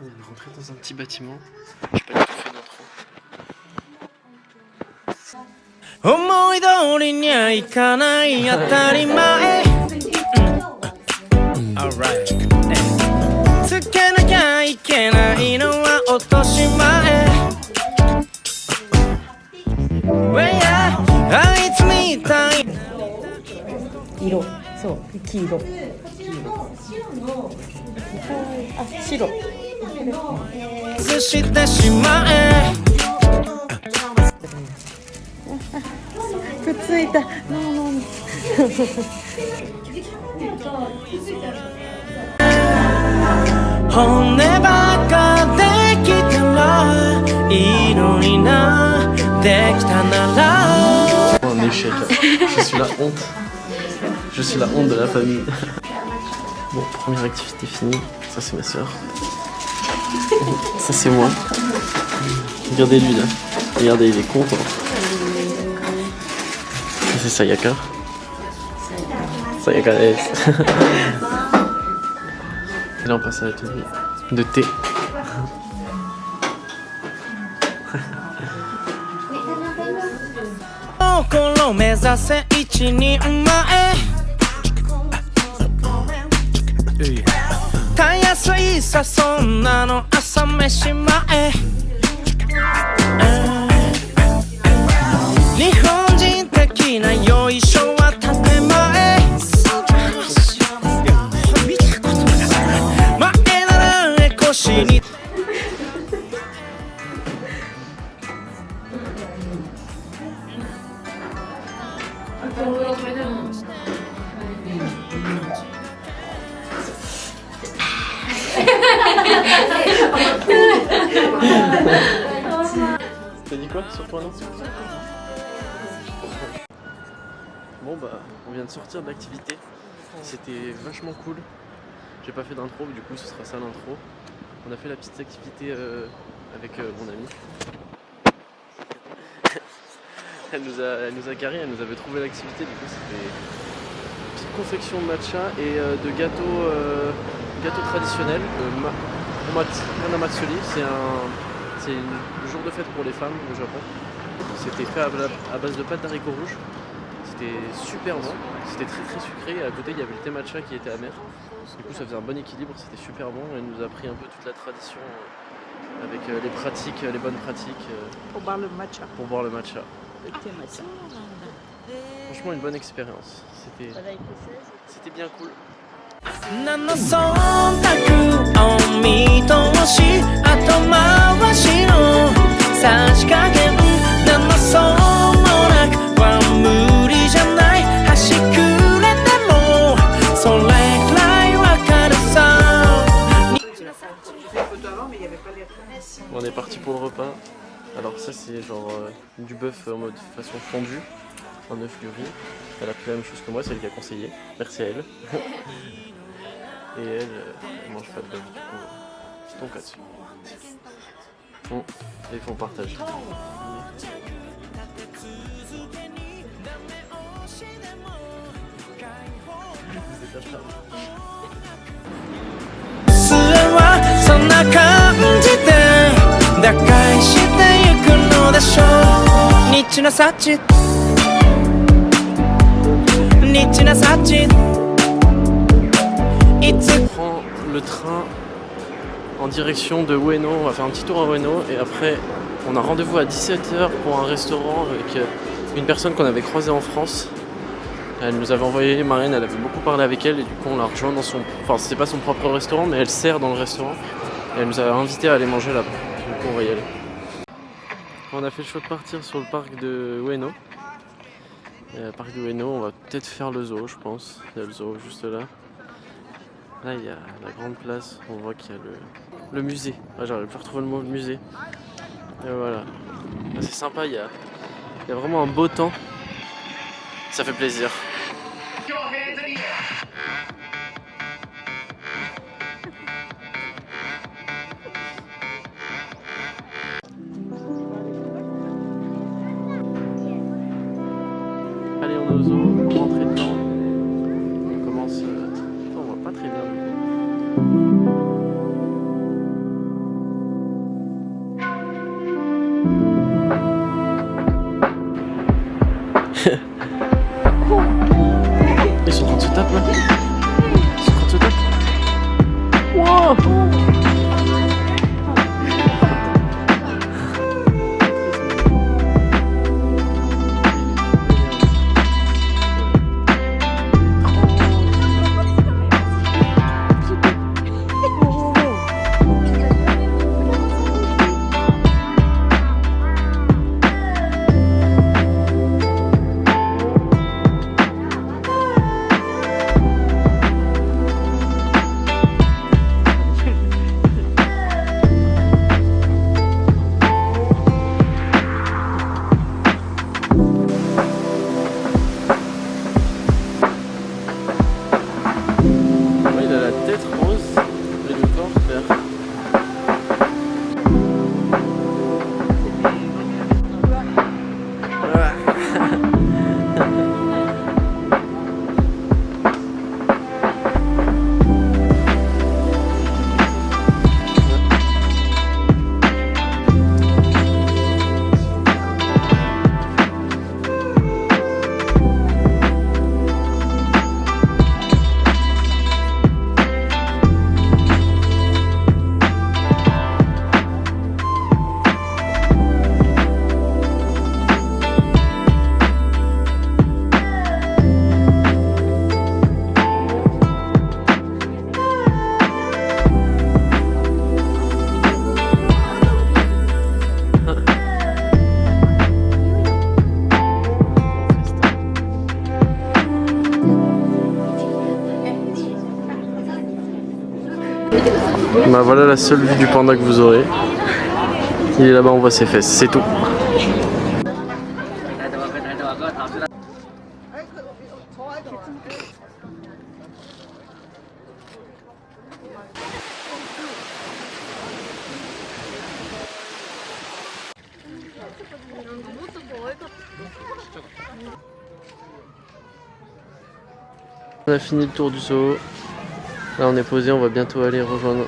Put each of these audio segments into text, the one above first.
On est rentré dans un petit bâtiment. J'ai pas du tout fait d'intro. 思い通りにはいかない当たり前 Alright つけなきゃいけないのは落とし前 あいつみたい色、そう黄色あ、白外してしまえくっついた骨ばっかできたらいいのになできたなら Un échec. Je suis la honte. Je suis la honte de la famille. Bon, première activité finie. Ça c'est ma soeur. Ça c'est moi. Regardez lui là. Regardez, il est content. C'est Sayaka. Sayaka S. Et là on passe à l'atelier de thé. 心目指せ一人前たやすいさそんなの朝飯前日本人的なよいしょは建前前ならえ腰にT'as dit quoi sur toi non? Bon bah on vient de sortir de l'activité. C'était vachement cool. J'ai pas fait d'intro, du coup ce sera ça l'intro. On a fait la petite activité avec mon amie. Elle nous a carré, elle nous avait trouvé l'activité, du coup c'était une petite confection de matcha et de gâteau traditionnel. Hanamatsuri, c'est le jour de fête pour les femmes au Japon. C'était fait à base de pâte d'haricots rouges. C'était super bon, c'était très très sucré et à côté il y avait le thé matcha qui était amer. Du coup ça faisait un bon équilibre, c'était super bon. Elle nous a appris un peu toute la tradition avec les pratiques, les bonnes pratiques. Pour boire le matcha. Pour boire le matcha. Le thé matcha. Franchement une bonne expérience. C'était bien cool. 何の忖度を見通し後回しの差し加減何のそうもなくは無理じゃない端くれてもそれくらいわかるさ On est parti pour le repas. Alors ça c'est genre du bœuf en mode façon fondue, un œuf du riz. Elle a pris la même chose que moi, c'est elle qui a conseillé. Merci à elle. Et elle mange pas de bœuf, du coup, donc là-dessus. Bon, et il faut partager. On prend le train en direction de Ueno, on va faire un petit tour à Ueno et après on a rendez-vous à 17h pour un restaurant avec une personne qu'on avait croisée en France. Elle nous avait envoyé Marine, elle avait beaucoup parlé avec elle et du coup on l'a rejoint dans son... Enfin c'était pas son propre restaurant mais elle sert dans le restaurant et elle nous a invité à aller manger là-bas, du coup on va y aller. On a fait le choix de partir sur le parc de Ueno. Le parc de Ueno, on va peut-être faire le zoo je pense, il y a le zoo juste là. Là il y a la grande place, on voit qu'il y a le musée, j'arrive plus à retrouver le mot musée. Et voilà, c'est sympa, il y a vraiment un beau temps, ça fait plaisir. Allez on est au zoo, on rentre dedans, on commence, on voit pas très bien. Oh! Il a la tête rose et le corps vert. Bah voilà la seule vue du panda que vous aurez. Il est là-bas, on voit ses fesses, c'est tout. On a fini le tour du zoo. Là on est posé, on va bientôt aller rejoindre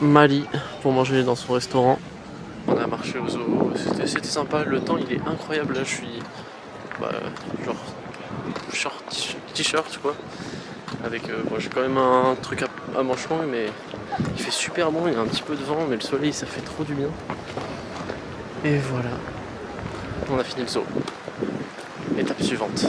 Mali pour manger dans son restaurant. On a marché au zoo, c'était sympa, le temps il est incroyable. Là je suis genre short t-shirt quoi. Avec j'ai quand même un truc à manches longues, mais il fait super bon, il y a un petit peu de vent mais le soleil ça fait trop du bien. Et voilà, on a fini le zoo. Étape suivante.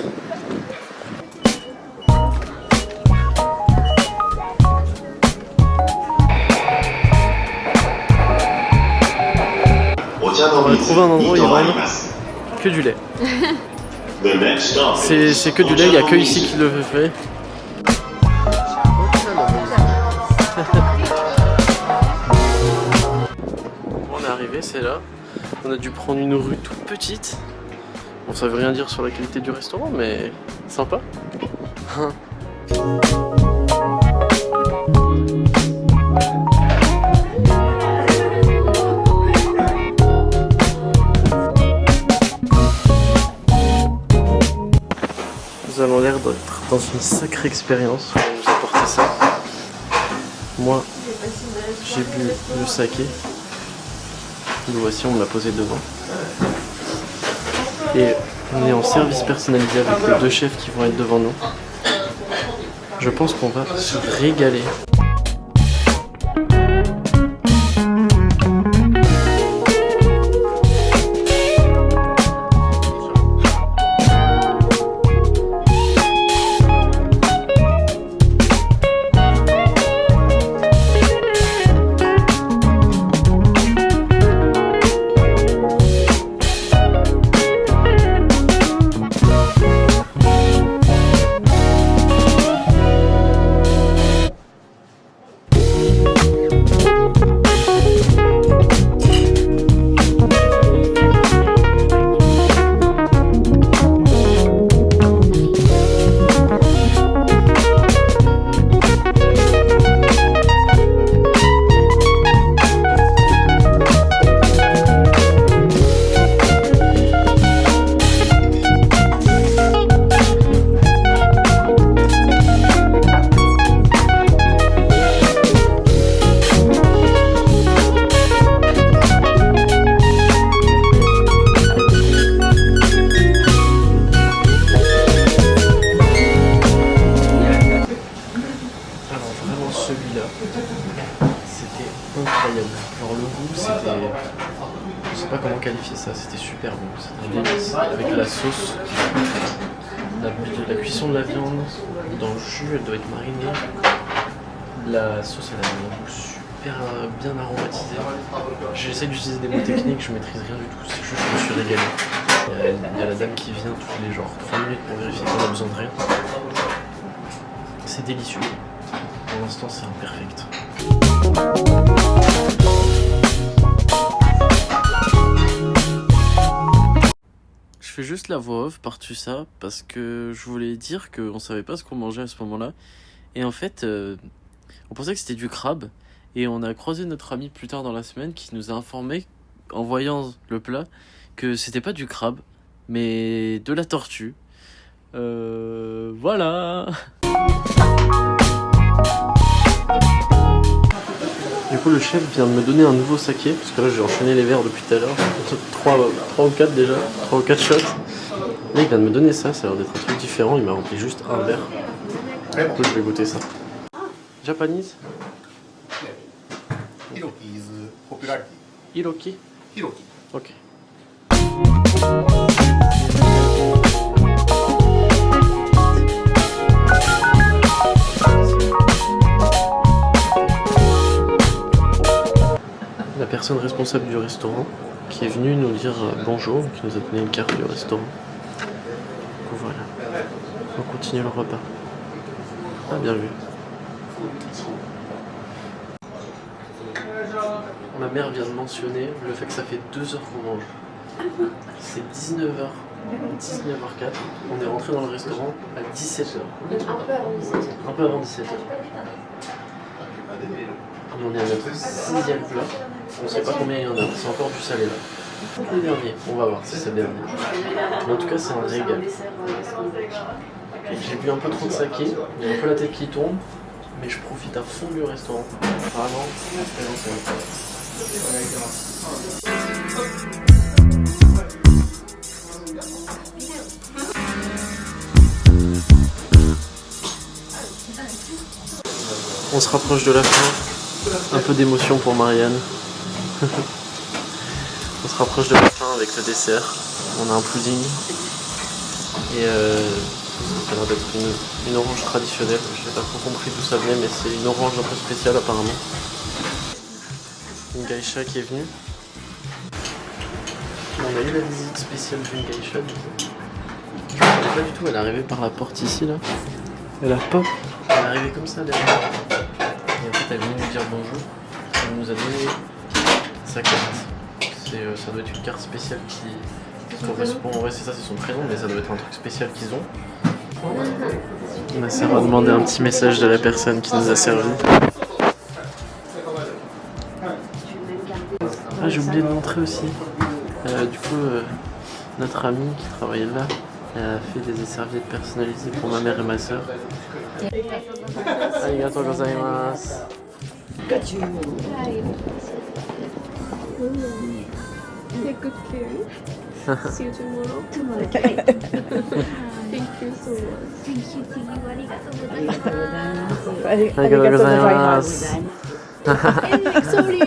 On va trouver un endroit où il y a vraiment que du lait. C'est que du lait, il n'y a que ici qui le fait. On est arrivé, c'est là. On a dû prendre une rue toute petite. Bon, ça veut rien dire sur la qualité du restaurant, mais sympa. Nous avons l'air d'être dans une sacrée expérience. On va nous apporter ça. Moi, j'ai bu le saké. Le voici, on me l'a posé devant. Et on est en service personnalisé avec les deux chefs qui vont être devant nous. Je pense qu'on va se régaler. vraiment celui-là. C'était incroyable. Genre le goût, c'était... Je sais pas comment qualifier ça, c'était super bon. C'était un délice avec la sauce, la cuisson de la viande dans le jus, elle doit être marinée. La sauce, elle a un goût super bien aromatisé. J'essaie d'utiliser des mots techniques, je maîtrise rien du tout, c'est juste que je me suis régalé. Il y a la dame qui vient tous les genre 3 minutes pour vérifier qu'on a besoin de rien. C'est délicieux. Pour l'instant, c'est imperfect. Je fais juste la voix off par-dessus ça parce que je voulais dire qu'on savait pas ce qu'on mangeait à ce moment-là. Et en fait, on pensait que c'était du crabe. Et on a croisé notre ami plus tard dans la semaine qui nous a informé, en voyant le plat, que c'était pas du crabe, mais de la tortue. Voilà. Du coup, le chef vient de me donner un nouveau saké, parce que là j'ai enchaîné les verres depuis tout à l'heure. 3 ou 4 déjà, 3 ou 4 shots. Là il vient de me donner ça a l'air d'être un truc différent, il m'a rempli juste un verre. Du coup je vais goûter ça. Japanese? Hiroki's popularity. Hiroki? Hiroki. Ok. La personne responsable du restaurant qui est venue nous dire bonjour, qui nous a donné une carte du restaurant. Donc voilà, on continue le repas. Ah, bien vu. Ma mère vient de mentionner le fait que ça fait 2 heures qu'on mange. C'est 19h, 19h04. On est rentré dans le restaurant à 17h. Un peu avant 17h. On est à notre 6e plat. On sait pas combien il y en a. C'est encore du salé là. Le dernier. On va voir si c'est le dernier. Mais en tout cas, c'est un régal. J'ai bu un peu trop de saké. J'ai un peu la tête qui tombe. Mais je profite à fond du restaurant. Vraiment, l'expérience est incroyable. On se rapproche de la fin. Un peu d'émotion pour Marianne. On se rapproche de la fin avec le dessert. On a un pudding. Et ça a l'air d'être une orange traditionnelle. Je n'ai pas trop compris d'où ça venait, mais c'est une orange un peu spéciale apparemment. Une geisha qui est venue. On a eu la visite spéciale d'une geisha. Je ne savais pas du tout, elle est arrivée par la porte ici là. Elle a pas. Elle est arrivée comme ça derrière. Et en fait elle est venue nous dire bonjour. Elle nous a donné sa carte. Ça doit être une carte spéciale qui correspond. Ouais c'est ça, c'est son prénom, mais ça doit être un truc spécial qu'ils ont. Ma sœur a demandé un petit message de la personne qui nous a servi. Ah, j'ai oublié de montrer aussi. Du coup, notre amie qui travaillait là, elle a fait des serviettes personnalisées pour ma mère et ma sœur. Arigatou gozaimasu. Take good care. See you tomorrow. Thank you so much. Thank you. ありがとうございます。 Sorry.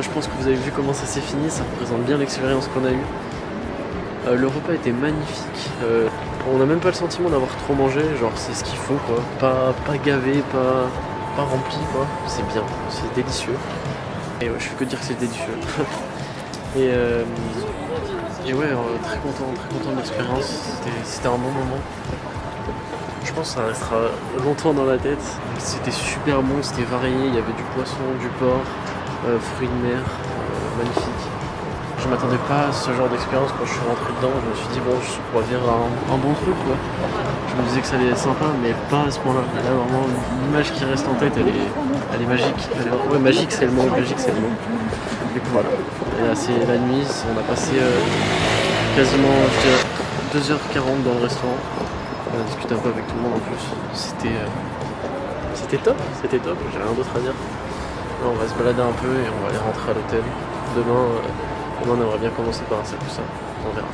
Je pense que vous avez vu comment ça s'est fini, ça représente bien l'expérience qu'on a eue. Le repas était magnifique. On n'a même pas le sentiment d'avoir trop mangé, genre c'est ce qu'il faut quoi. Pas gavé, pas rempli quoi. C'est bien, c'est délicieux. Et ouais, je fais que dire que c'est délicieux. Et ouais, très content de l'expérience. C'était un bon moment. Je pense que ça restera longtemps dans la tête. C'était super bon, c'était varié. Il y avait du poisson, du porc, fruits de mer, magnifique. Je m'attendais pas à ce genre d'expérience quand je suis rentré dedans. Je me suis dit bon, je pourrais vivre un bon truc quoi. Je me disais que ça allait être sympa, mais pas à ce point-là. Là vraiment, l'image qui reste en tête, elle est magique. Ouais, magique c'est le mot, magique c'est le mot. Du coup voilà. Et là c'est la nuit, on a passé quasiment je dirais 2h40 dans le restaurant. On a discuté un peu avec tout le monde en plus. C'était top, j'ai rien d'autre à dire. Là, on va se balader un peu et on va aller rentrer à l'hôtel. Demain, on aimerait bien commencer par un sakusa. On verra.